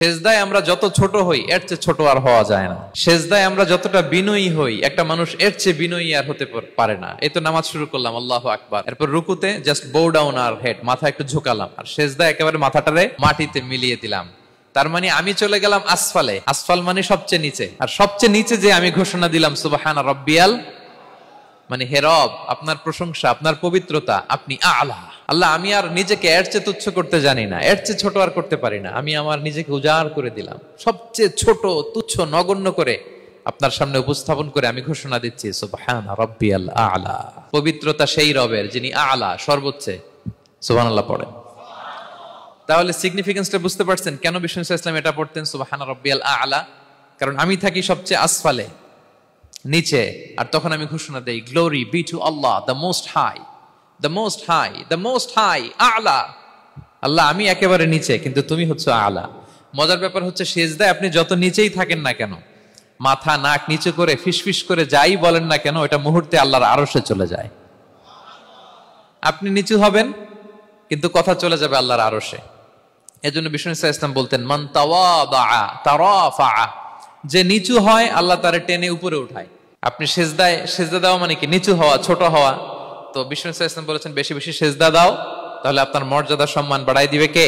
সেজদায় আমরা যত ছোট হই এর চেয়ে ছোট আর হওয়া যায় না। সেজদায় আমরা যতটা বিনয়ী হই একটা মানুষ এর চেয়ে বিনয়ী আর হতে পারে না। এই তো নামাজ শুরু করলাম, আল্লাহু আকবার, এরপর রুকুতে জাস্ট বো ডাউন আর হেড, মাথা একটু ঝুঁকালাম, আর সেজদায় একেবারে মাথাটারে মাটিতে মিলিয়ে দিলাম। তার মানে আমি চলে গেলাম আসফালে। আসফাল মানে সবচেয়ে নিচে, আর সবচেয়ে নিচে যে আমি ঘোষণা দিলাম সুবহানা রাব্বিয়াল, মানে হে রব, আপনার প্রশংসা, আপনার পবিত্রতা, আপনি আলা। আল্লাহ, আমি আর নিজেকে এর চেয়ে তুচ্ছ করতে জানি না, এর চেয়ে ছোট আর করতে পারি না। আমি আমার নিজেকে উজাড় করে দিলাম, সবচেয়ে ছোট, তুচ্ছ, নগণ্য করে আপনার সামনে উপস্থাপন করে আমি ঘোষণা দিচ্ছি সুবহানা রাব্বিয়াল আলা। পবিত্রতা সেই রবের যিনি আলা, সর্বোচ্চে। সুবহানাল্লাহ পড়েন। তাহলে সিগনিফিকেন্সটা বুঝতে পারছেন কেন বিষ্ণু ইসলাম এটা পড়তেন সুবহানা রাব্বিয়াল আলা? কারণ আমি থাকি সবচেয়ে আসফালে, নিচে, আর তখন আমি ঘোষণা দেই glory be to Allah the most high, the most high, the most high, আলা। আল্লাহ, আমি একেবারে নিচে, কিন্তু তুমি হচ্ছে আলা। মজার ব্যাপার হচ্ছে সেজদায় আপনি যত নিচেই থাকেন না কেন, মাথা নাক নিচু করে ফিসফিস করে যাই বলেন না কেন, এটা মুহূর্তে আল্লাহর আরশে চলে যায়। আপনি নিচু হবেন কিন্তু কথা চলে যাবে আল্লাহর আরশে। এজন্য বিষ্ণু ইসলাম বলতেন মান তাওয়াদা তারাফা, যে নিচু হয় আল্লাহ তারে টেনে উপরে উঠায়। আপনি সেজদা দেওয়া মানে কি? নিচু হওয়া, ছোট হওয়া। তো বিষ্ণু ইসলাম বলেছেন বেশি বেশি সেজদা দাও, তাহলে আপনার মর্যাদা সম্মান বাড়াই দিবে কে?